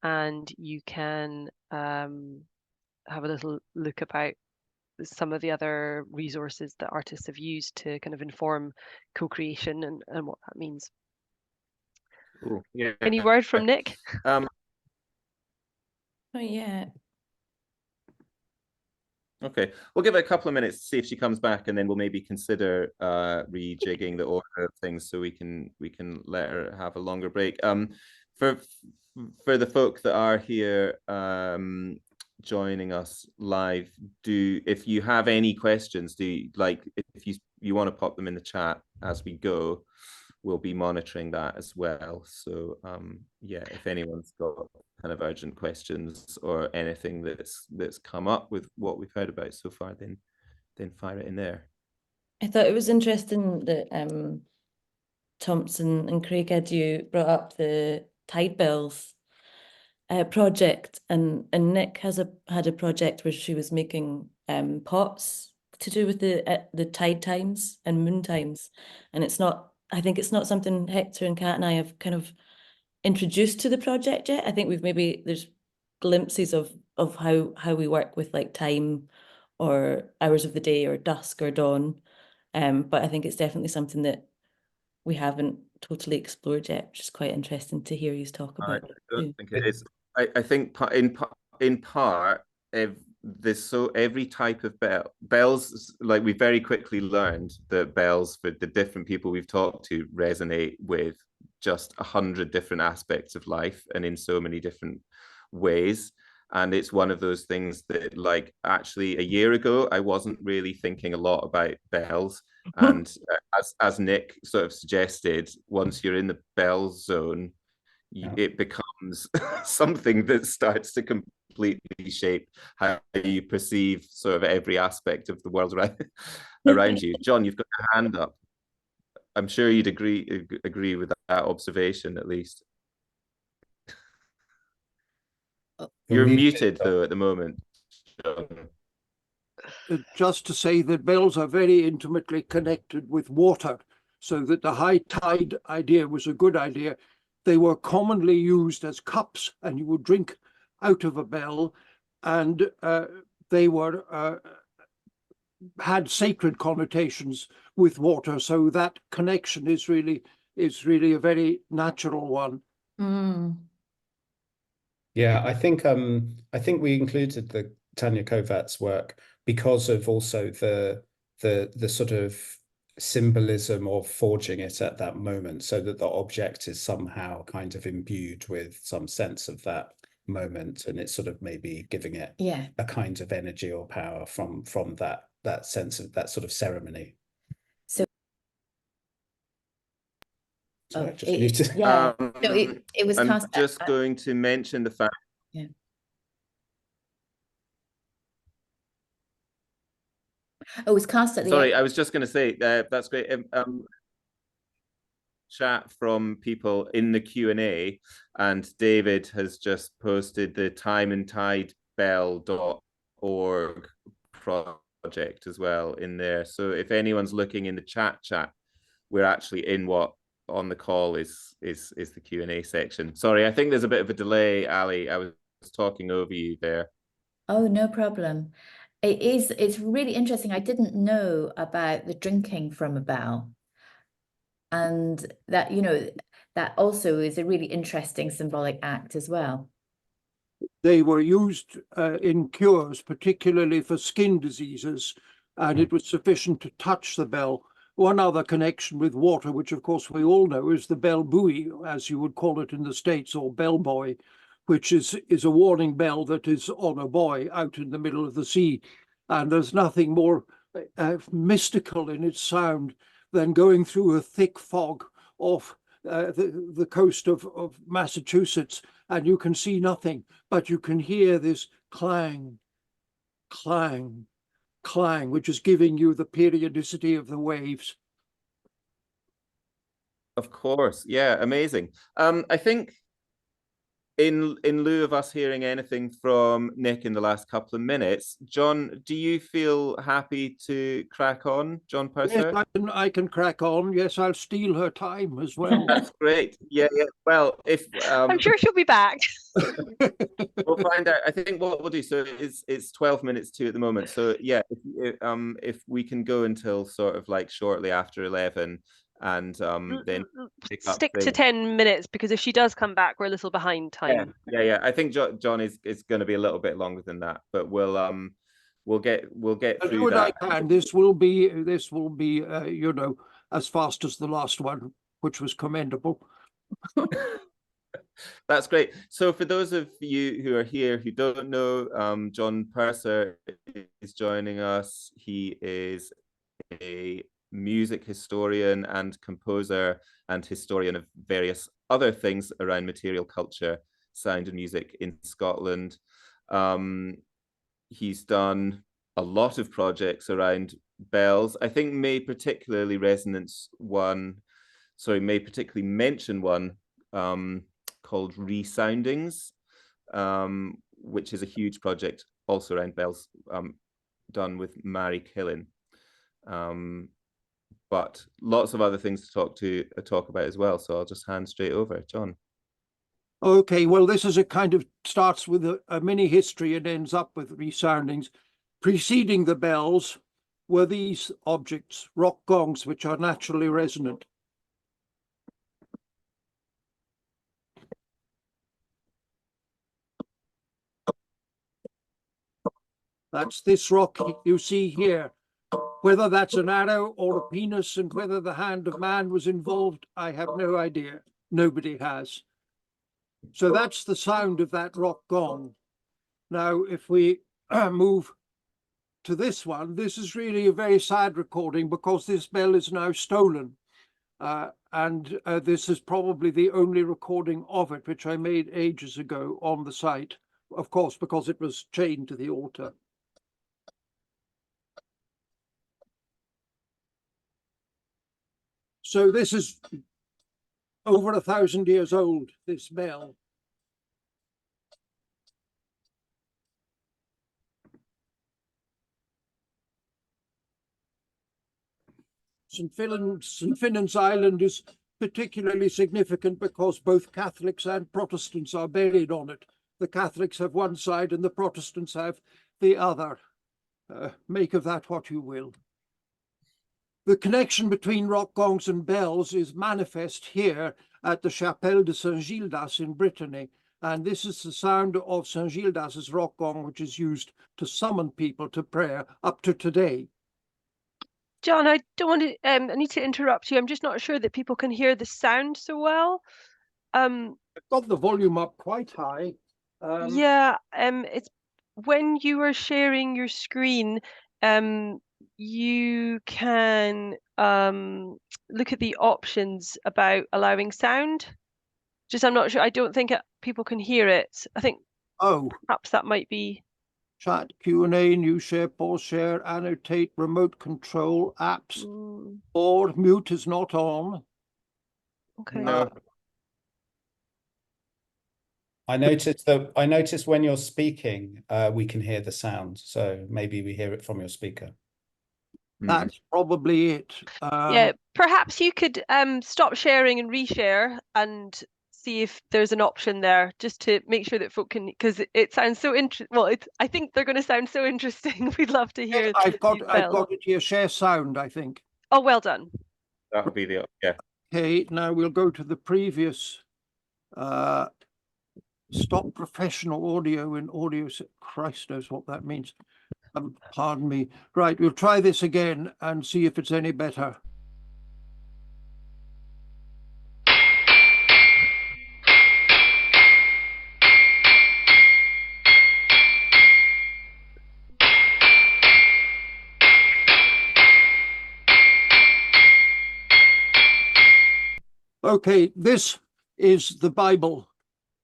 and you can have a little look about some of the other resources that artists have used to kind of inform co-creation and what that means. Ooh, yeah. Any word from Nick? Oh yeah. Okay, we'll give it a couple of minutes to see if she comes back, and then we'll maybe consider rejigging the order of things so we can let her have a longer break. For the folk that are here joining us live, if you have any questions, if you want to pop them in the chat as we go, we'll be monitoring that as well. So yeah, if anyone's got kind of urgent questions or anything that's come up with what we've heard about so far, then fire it in there. I thought it was interesting that Thompson and Craig you brought up the tide bells project, and Nick had a project where she was making pots to do with the tide times and moon times, and I think it's not something Hector and Cat and I have kind of introduced to the project yet. I think there's glimpses of how we work with like time or hours of the day or dusk or dawn, But I think it's definitely something that we haven't totally explored yet, which is quite interesting to hear you talk about. I don't think it is. I think in part, there's so every type of bells, like we very quickly learned that bells for the different people we've talked to resonate with just 100 different aspects of life and in so many different ways. And it's one of those things that, like, actually a year ago, I wasn't really thinking a lot about bells. And as Nick sort of suggested, once you're in the bells zone, it becomes something that starts to completely shape how you perceive sort of every aspect of the world around you. John, you've got your hand up. I'm sure you'd agree with that observation, at least. You're muted though at the moment, John. Just to say that bells are very intimately connected with water, so that the high tide idea was a good idea. They were commonly used as cups, and you would drink out of a bell, and they were had sacred connotations with water. So that connection is really a very natural one. Mm. Yeah, I think we included the Tanya Kovacs work because of also the sort of symbolism of forging it at that moment, so that the object is somehow kind of imbued with some sense of that moment, and it's sort of maybe giving it a kind of energy or power from that sense of that sort of ceremony. So Sorry, just it, muted. yeah, no, it was I'm cast just going to mention the fact. Yeah. Oh, it was cast at the Sorry, I was just going to say that's great. Chat from people in the Q&A, and David has just posted the timeandtidebell.org project as well in there. So if anyone's looking in the chat, we're actually in what on the call is the Q&A section. Sorry, I think there's a bit of a delay, Ali. I was talking over you there. Oh, no problem. It's really interesting. I didn't know about the drinking from a bell. And that, you know, that also is a really interesting symbolic act as well. They were used in cures, particularly for skin diseases, and it was sufficient to touch the bell. One other connection with water, which of course we all know, is the bell buoy, as you would call it in the States, or bellboy, which is a warning bell that is on a buoy out in the middle of the sea. And there's nothing more mystical in its sound than going through a thick fog off the coast of Massachusetts, and you can see nothing, but you can hear this clang, clang, clang, which is giving you the periodicity of the waves. Of course, yeah, amazing. I think in lieu of us hearing anything from Nick in the last couple of minutes, John, do you feel happy to crack on, John Purser? Yes, I can crack on. Yes, I'll steal her time as well. That's great. Yeah. Well, if I'm sure she'll be back. We'll find out. I think what we'll do, so it's 12 minutes to at the moment. So yeah, if we can go until sort of like shortly after 11, and then stick to 10 minutes, because if she does come back, we're a little behind time. Yeah. I think John is going to be a little bit longer than that, but we'll get through that. I can. This will be you know, as fast as the last one, which was commendable. That's great. So for those of you who are here who don't know, John Purser is joining us. He is a music historian and composer and historian of various other things around material culture, sound and music in Scotland. He's done a lot of projects around bells. I think may particularly mention one called Resoundings, which is a huge project also around bells, done with Mary Killen. But lots of other things to talk about as well. So I'll just hand straight over, John. Okay, well, this is a kind of starts with a mini history and ends up with Resoundings. Preceding the bells, were these objects, rock gongs, which are naturally resonant. That's this rock you see here. Whether that's an arrow or a penis and whether the hand of man was involved, I have no idea. Nobody has. So that's the sound of that rock gong. Now, if we move to this one, this is really a very sad recording because this bell is now stolen. And this is probably the only recording of it, which I made ages ago on the site, of course, because it was chained to the altar. So this is over 1,000 years old, this bell. St. Finnan's Island is particularly significant because both Catholics and Protestants are buried on it. The Catholics have one side and the Protestants have the other. Make of that what you will. The connection between rock gongs and bells is manifest here at the Chapelle de Saint-Gildas in Brittany. And this is the sound of St. Gildas's rock gong, which is used to summon people to prayer up to today. John, I don't want to, I need to interrupt you. I'm just not sure that people can hear the sound so well. I've got the volume up quite high. Yeah, it's when you are sharing your screen, you can look at the options about allowing sound. Just I'm not sure. I don't think people can hear it. I think perhaps that might be. Chat, Q&A, new share, pause share, annotate, remote control, apps, or mute is not on. Okay. No. I noticed when you're speaking, we can hear the sound. So maybe we hear it from your speaker. That's probably it. Yeah, perhaps you could stop sharing and reshare and see if there's an option there, just to make sure that folk can, because it sounds so interesting. Well, I think they're going to sound so interesting. We'd love to hear. I've got it here. Share sound, I think. Oh, well done. That would be the Okay, now we'll go to the previous. Stop professional audio in audio. Christ knows what that means. Pardon me. Right, we'll try this again and see if it's any better. Okay, this is the Bible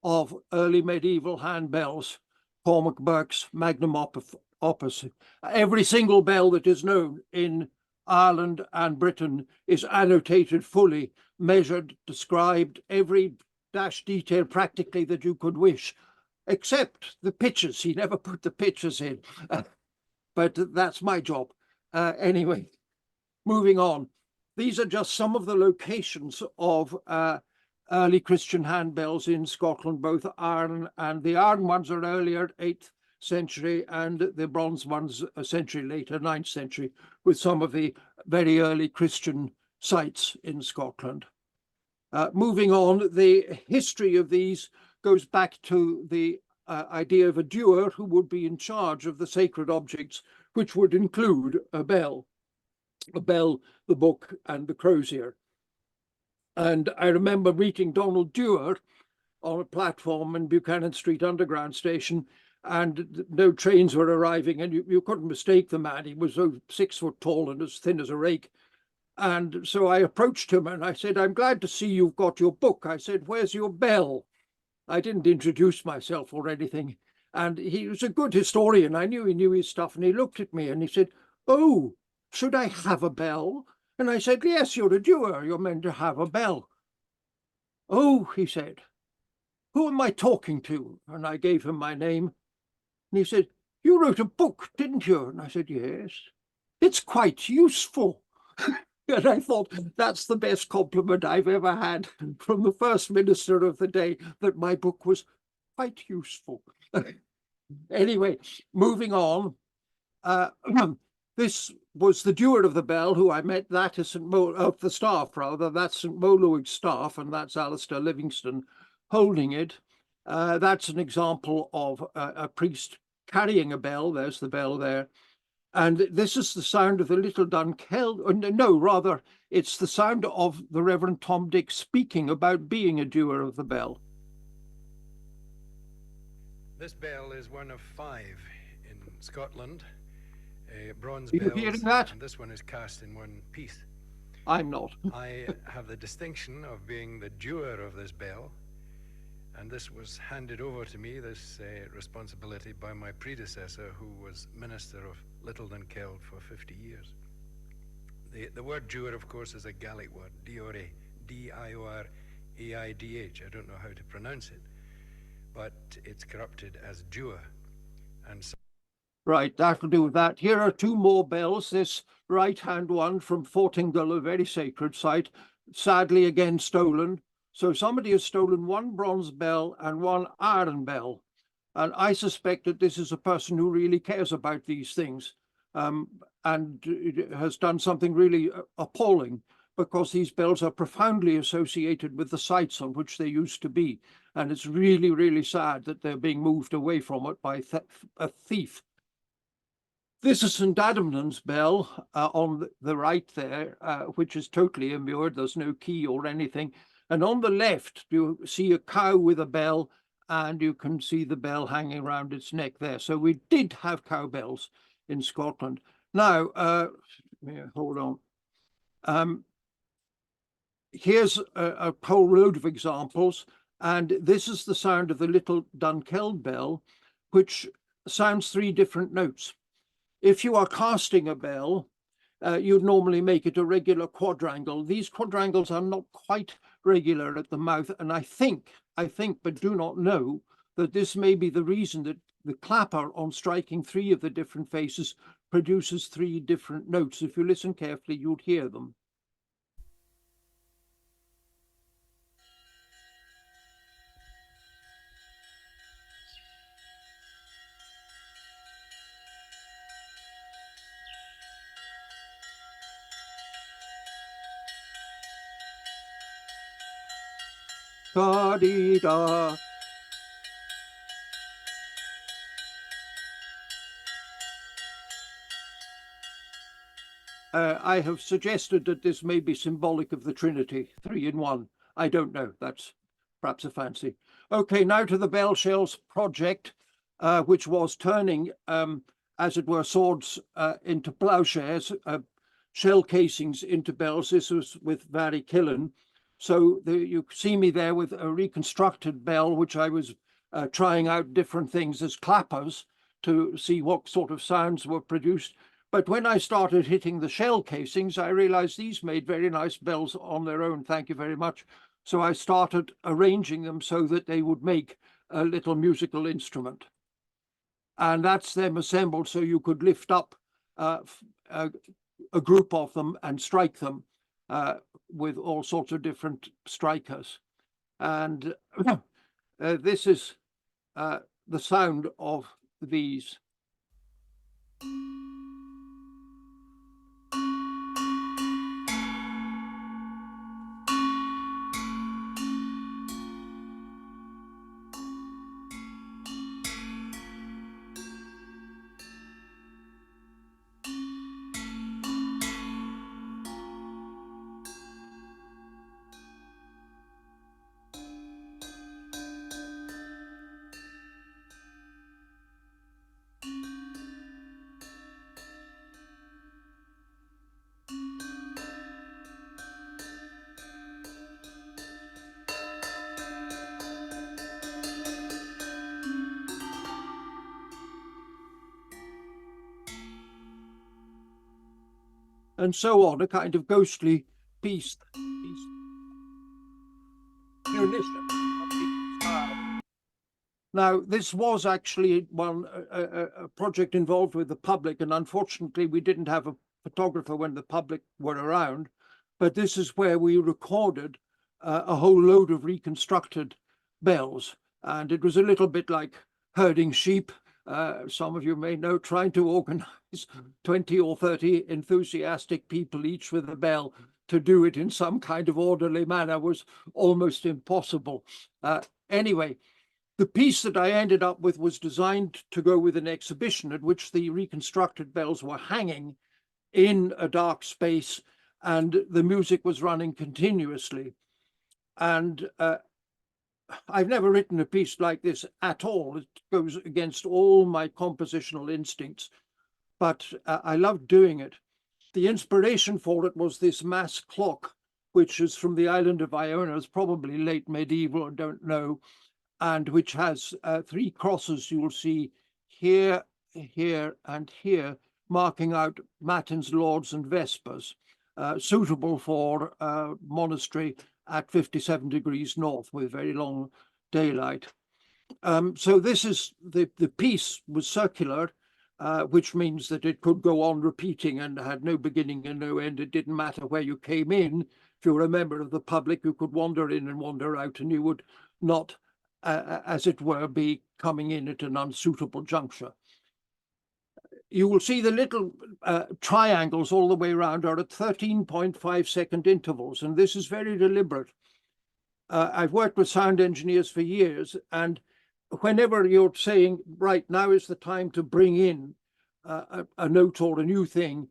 of early medieval handbells, Cormac Burke's magnum opus. Every single bell that is known in Ireland and Britain is annotated fully, measured, described, every dash detail practically that you could wish, except the pitches. He never put the pitches in, but that's my job. Anyway, moving on. These are just some of the locations of early Christian handbells in Scotland, both iron, and the iron ones are earlier, 8th century, and the bronze ones a century later, 9th century, with some of the very early Christian sites in Scotland. Moving on, the history of these goes back to the idea of a doer who would be in charge of the sacred objects, which would include a bell, the book, and the crozier. And I remember meeting Donald Dewar on a platform in Buchanan Street Underground Station, and no trains were arriving, and you couldn't mistake the man. He was 6 foot tall and as thin as a rake. And so I approached him and I said, "I'm glad to see you've got your book." I said, "Where's your bell?" I didn't introduce myself or anything. And he was a good historian. I knew he knew his stuff. And he looked at me and he said, "Oh, should I have a bell?" And I said, "Yes, you're a doer. You're meant to have a bell." "Oh," he said, "who am I talking to?" And I gave him my name. And he said, "You wrote a book, didn't you?" And I said, "Yes. It's quite useful." And I thought, that's the best compliment I've ever had from the first minister of the day, that my book was quite useful. Anyway, moving on. This was the doer of the bell, who I met. That is of the staff, rather. That's St. Moloig's staff, and that's Alistair Livingston holding it. That's an example of a priest carrying a bell. There's the bell there. And this is the sound of the little Dunkeld. No, rather, it's the sound of the Reverend Tom Dick speaking about being a doer of the bell. This bell is one of 5 in Scotland, bronze Are you bells, hearing that? and this one is cast in one piece. I'm not. I have the distinction of being the doer of this bell, and this was handed over to me, this responsibility, by my predecessor, who was Minister of Little Dunkeld for 50 years. The word doer, of course, is a Gaelic word, diore, D-I-O-R-A-I-D-H. I don't know how to pronounce it, but it's corrupted as doer. And so Right, that'll do that. Here are 2 more bells. This right-hand one from Fortingal, a very sacred site, sadly again stolen. So somebody has stolen 1 bronze bell and 1 iron bell. And I suspect that this is a person who really cares about these things, and has done something really appalling, because these bells are profoundly associated with the sites on which they used to be. And it's really, really sad that they're being moved away from it by a thief. This is St. Adamnan's bell on the right there, which is totally immured. There's no key or anything. And on the left, you see a cow with a bell, and you can see the bell hanging around its neck there. So we did have cowbells in Scotland. Now, hold on. Here's a whole load of examples. And this is the sound of the little Dunkeld bell, which sounds 3 different notes. If you are casting a bell, you'd normally make it a regular quadrangle. These quadrangles are not quite regular at the mouth, and I think, but do not know, that this may be the reason that the clapper, on striking 3 of the different faces, produces 3 different notes. If you listen carefully, you'd hear them. Da-dee-da. I have suggested that this may be symbolic of the Trinity, 3 in 1. I don't know. That's perhaps a fancy. Okay, now to the bell shells project, which was turning, as it were, swords into ploughshares, shell casings into bells. This was with Barry Killen. So you see me there with a reconstructed bell, which I was trying out different things as clappers to see what sort of sounds were produced. But when I started hitting the shell casings, I realized these made very nice bells on their own. Thank you very much. So I started arranging them so that they would make a little musical instrument. And that's them assembled so you could lift up a group of them and strike them with all sorts of different strikers. And this is the sound of these. And so on, a kind of ghostly piece. Now, this was actually a project involved with the public, and unfortunately we didn't have a photographer when the public were around, but this is where we recorded a whole load of reconstructed bells. And it was a little bit like herding sheep, some of you may know, trying to 20 or 30 enthusiastic people, each with a bell, to do it in some kind of orderly manner was almost impossible. Anyway, the piece that I ended up with was designed to go with an exhibition at which the reconstructed bells were hanging in a dark space and the music was running continuously. And I've never written a piece like this at all. It goes against all my compositional instincts, but I loved doing it. The inspiration for it was this mass clock, which is from the island of Iona, it's probably late medieval, I don't know, and which has 3 crosses you'll see here, here, and here, marking out matins, lauds, and vespers, suitable for a monastery at 57 degrees north with very long daylight. So this is the piece was circular, which means that it could go on repeating and had no beginning and no end. It didn't matter where you came in. If you were a member of the public, you could wander in and wander out, and you would not, as it were, be coming in at an unsuitable juncture. You will see the little triangles all the way around are at 13.5-second intervals, and this is very deliberate. I've worked with sound engineers for years, and whenever you're saying, right, now is the time to bring in a note or a new thing,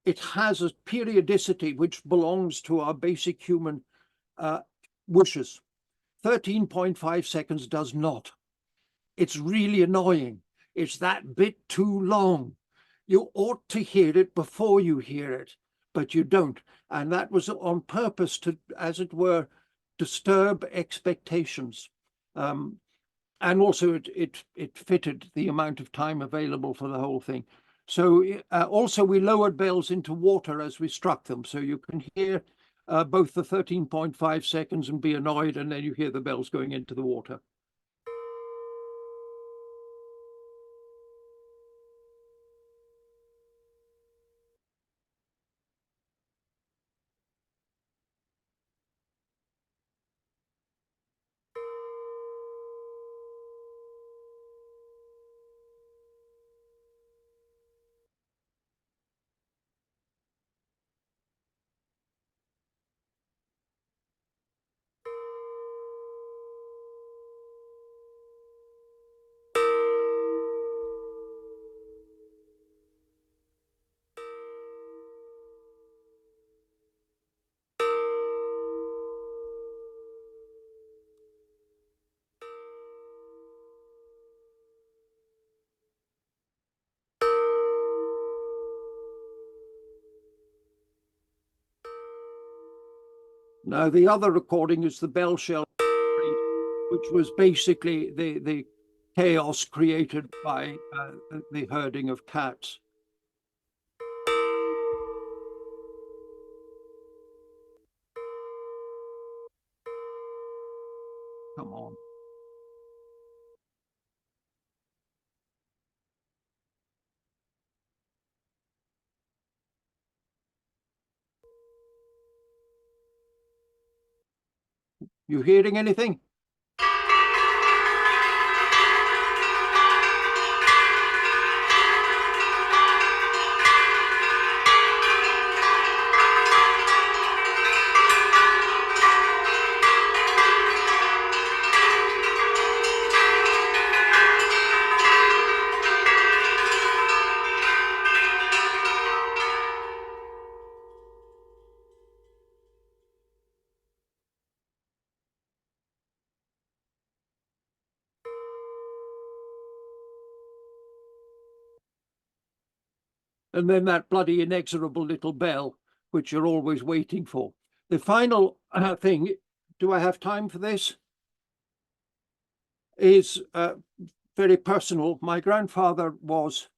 it has a periodicity which belongs to our basic human wishes. 13.5 seconds does not. It's really annoying. It's that bit too long. You ought to hear it before you hear it, but you don't. And that was on purpose to, as it were, disturb expectations. And also it fitted the amount of time available for the whole thing. So also we lowered bells into water as we struck them. So you can hear both the 13.5 seconds and be annoyed, and then you hear the bells going into the water. Now, the other recording is the bell shell, which was basically the chaos created by the herding of cats. Come on. You hearing anything? And then that bloody inexorable little bell, which you're always waiting for. The final thing, do I have time for this? Is very personal. My grandfather was